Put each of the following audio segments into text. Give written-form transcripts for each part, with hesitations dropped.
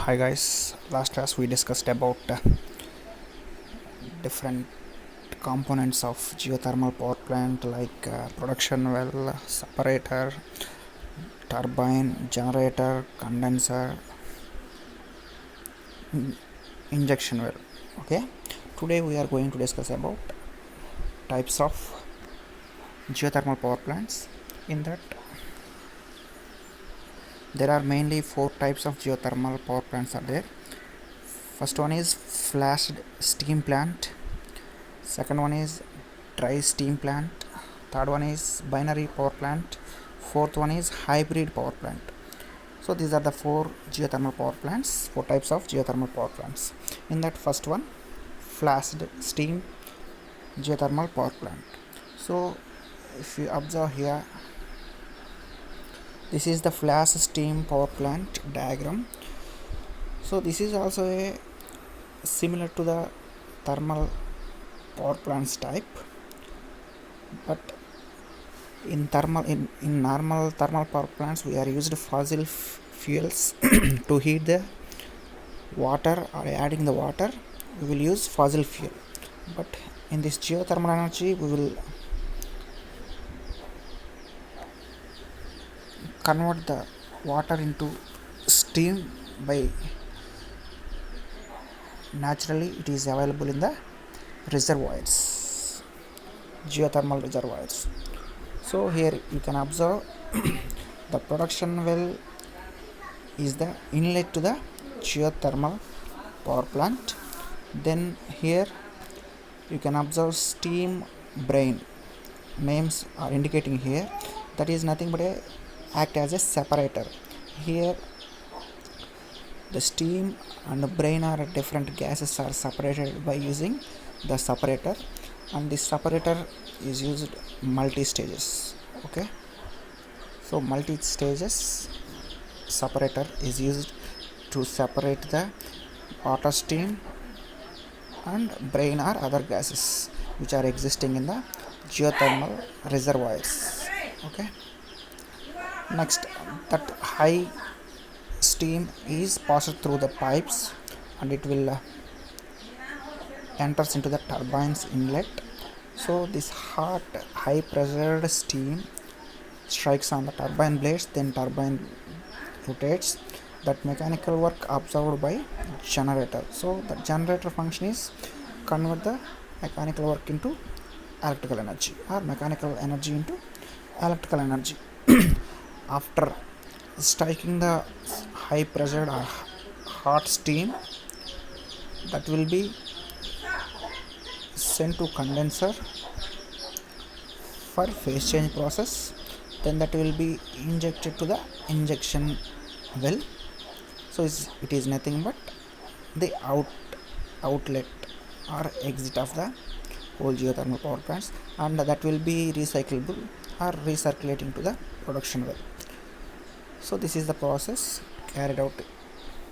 Hi guys, last class we discussed about different components of geothermal power plant like production well, separator, turbine, generator, condenser, injection well. Okay, today we are going to discuss about types of geothermal power plants. In that, there are mainly four types of geothermal power plants are there. First one is flash steam plant. Second one is dry steam plant. Third one is binary power plant. Fourth one is hybrid power plant. So these are the four geothermal power plants, four types of geothermal power plants. In that first one, flash steam geothermal power plant. So if you observe here, this is the flash steam power plant diagram. So this is also a similar to the thermal power plants type, but in normal thermal power plants we are used fossil fuels to heat the water or adding the water we will use fossil fuel, but in this geothermal energy we will convert the water into steam by naturally it is available in the reservoirs, geothermal reservoirs. So here you can observe the production well is the inlet to the geothermal power plant. Then here you can observe steam brain, names are indicating here, that is nothing but a act as a separator. Here the steam and the brain are different gases are separated by using the separator, and this separator is used multi stages. Okay, so multi stages separator is used to separate the water steam and brain or other gases which are existing in the geothermal reservoirs. Okay, next, that high steam is passed through the pipes and it will enters into the turbine's inlet. So this hot high pressured steam strikes on the turbine blades, then turbine rotates. That mechanical work observed by generator. So the generator function is convert the mechanical work into electrical energy or mechanical energy into electrical energy. After striking the high pressured or hot steam, that will be sent to condenser for phase change process, then that will be injected to the injection well. So it is nothing but the outlet or exit of the whole geothermal power plants, and that will be recyclable or recirculating to the production well. So this is the process carried out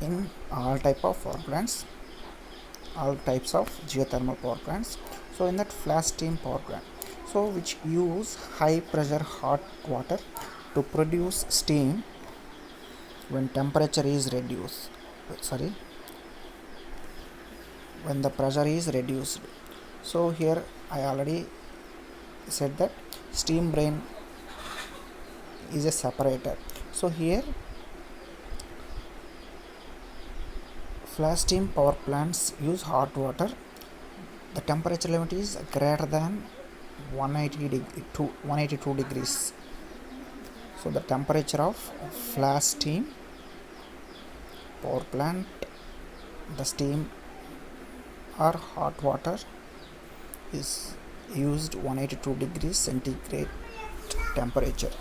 in all type of power plants, all types of geothermal power plants. So in that flash steam power plant, so which use high pressure hot water to produce steam when temperature is reduced, when the pressure is reduced. So here I already said that steam brain is a separator. So here flash steam power plants use hot water. The temperature limit is greater than 182 degrees. So the temperature of flash steam power plant, the steam or hot water is used 182 degrees centigrade temperature,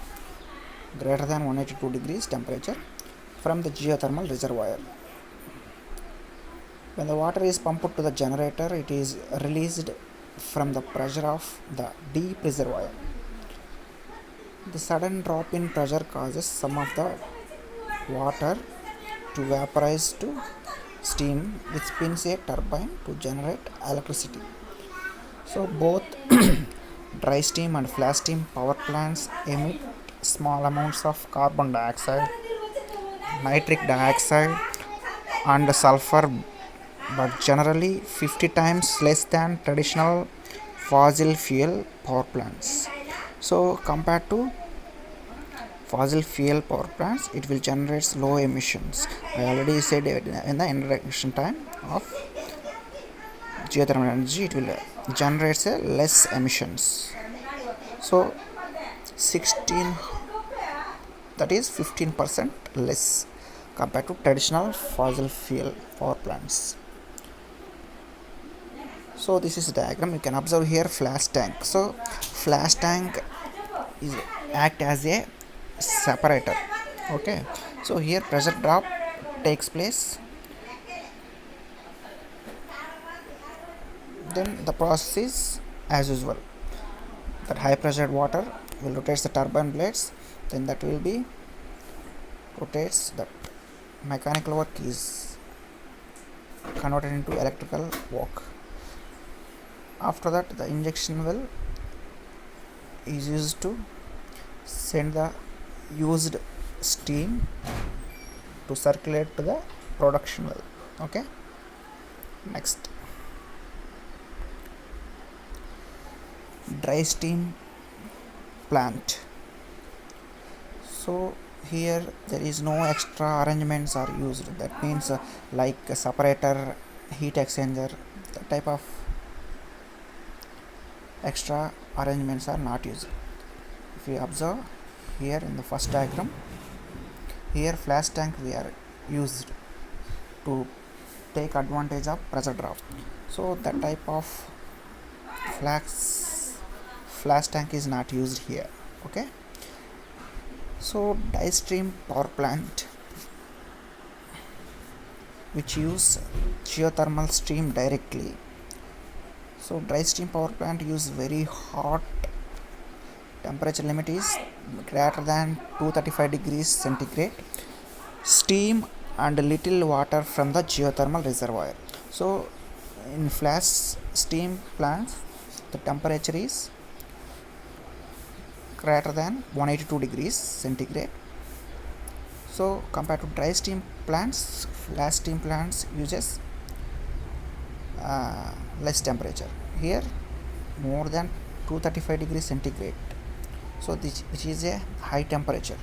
greater than 182 degrees temperature from the geothermal reservoir. When the water is pumped to the generator, it is released from the pressure of the deep reservoir. The sudden drop in pressure causes some of the water to vaporize to steam, which spins a turbine to generate electricity. So both dry steam and flash steam power plants emit small amounts of carbon dioxide, nitric dioxide, and sulfur, but generally 50 times less than traditional fossil fuel power plants. So compared to fossil fuel power plants, it will generate low emissions. I already said it in the introduction time of geothermal energy, it will generate less emissions. So 16, that is 15% less compared to traditional fossil fuel power plants. So this is the diagram. You can observe here flash tank. So flash tank is act as a separator. Okay, so here pressure drop takes place, then the process is as usual. That high pressure water will rotate the turbine blades, then that will be rotates, that mechanical work is converted into electrical work. After that, the injection well is used to send the used steam to circulate to the production well. Okay, next, dry steam plant. So here there is no extra arrangements are used, that means like a separator, heat exchanger, that type of extra arrangements are not used. If you observe here in the first diagram, here flash tank we are used to take advantage of pressure drop. So that type of flash tank is not used here. Okay, so dry steam power plant which use geothermal steam directly. So dry steam power plant use very hot, temperature limit is greater than 235 degrees centigrade, steam and little water from the geothermal reservoir. So in flash steam plants the temperature is greater than 182 degrees centigrade. So compared to dry steam plants, flash steam plants uses less temperature, here more than 235 degrees centigrade. So this, which is a high temperature,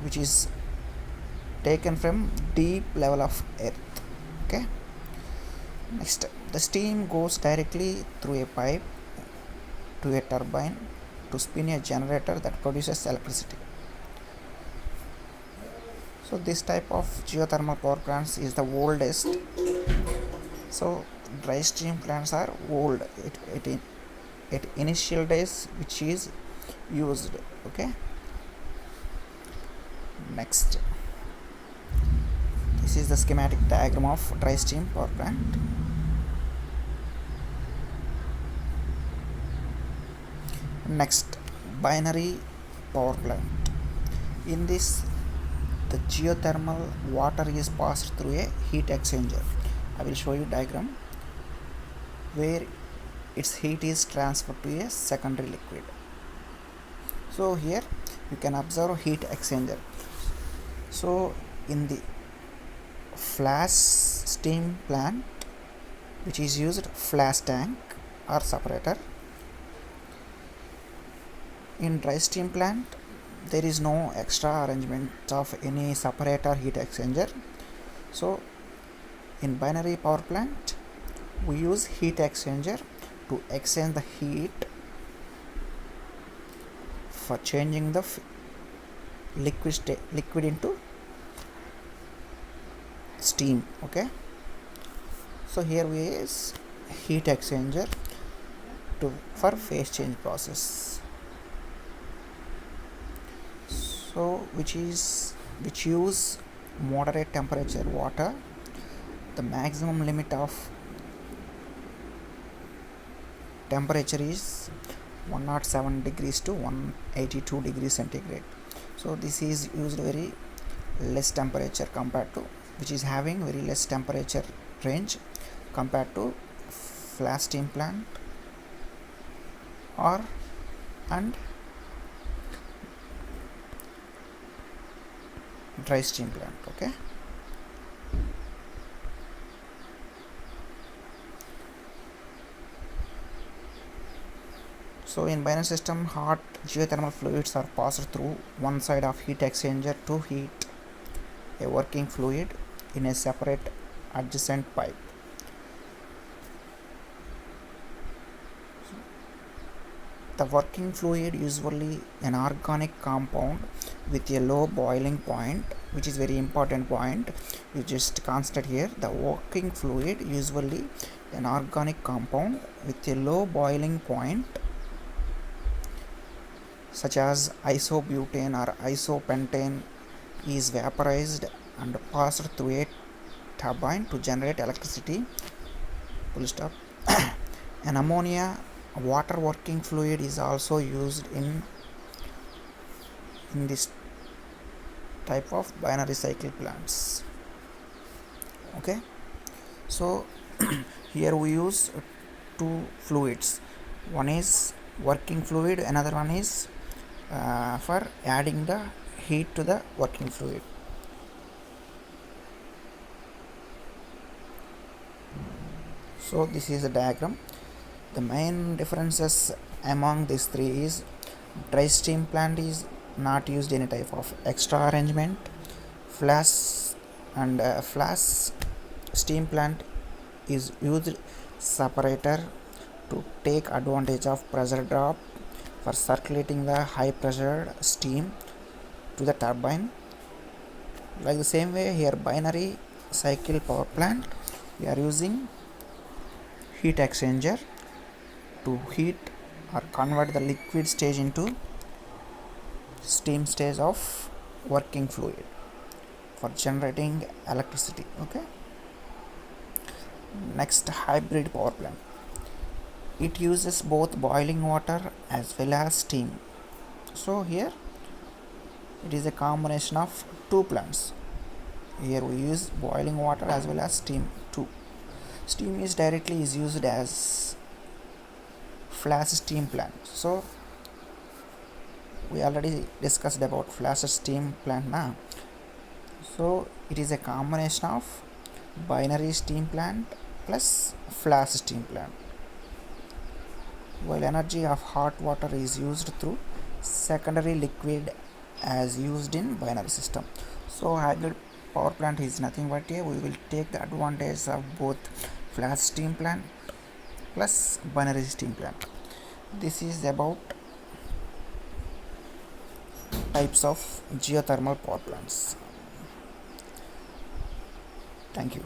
which is taken from deep level of earth. Okay, next, the steam goes directly through a pipe to a turbine to spin a generator that produces electricity. So this type of geothermal power plants is the oldest. So dry steam plants are old, at initial days which is used. Okay, next, this is the schematic diagram of dry steam power plant. Next, binary power plant. In this, the geothermal water is passed through a heat exchanger. I will show you diagram where its heat is transferred to a secondary liquid. So here you can observe heat exchanger. So in the flash steam plant which is used flash tank or separator, in dry steam plant there is no extra arrangement of any separator heat exchanger. So in binary power plant we use heat exchanger to exchange the heat for changing the liquid into steam. Okay, so here we use heat exchanger for phase change process. So which use moderate temperature water. The maximum limit of temperature is 107 degrees to 182 degrees centigrade. So this is used very less temperature compared to, which is having very less temperature range compared to flash steam plant and dry steam plant. Okay, So in binary system, hot geothermal fluids are passed through one side of heat exchanger to heat a working fluid in a separate adjacent pipe. The working fluid, usually an organic compound with a low boiling point, which is very important point, you just consider here. The working fluid, usually an organic compound with a low boiling point, such as isobutane or isopentane, is vaporized and passed through a turbine to generate electricity. Full stop. An ammonia water working fluid is also used in this type of binary cycle plants. Okay, so here we use two fluids. One is working fluid, another one is for adding the heat to the working fluid. So this is a diagram. The main differences among these three is dry steam plant is not used any type of extra arrangement. Flash steam plant is used separator to take advantage of pressure drop for circulating the high pressure steam to the turbine. Like the same way here, binary cycle power plant, we are using heat exchanger to heat or convert the liquid stage into steam stage of working fluid for generating electricity. Okay, next, hybrid power plant. It uses both boiling water as well as steam. So here it is a combination of two plants. Here we use boiling water as well as steam too. Steam is directly used as flash steam plant. So we already discussed about flash steam plant now. So it is a combination of binary steam plant plus flash steam plant. While energy of hot water is used through secondary liquid as used in binary system. So hybrid power plant is nothing but we will take the advantage of both flash steam plant plus binary steam plant. This is about types of geothermal power plants. Thank you.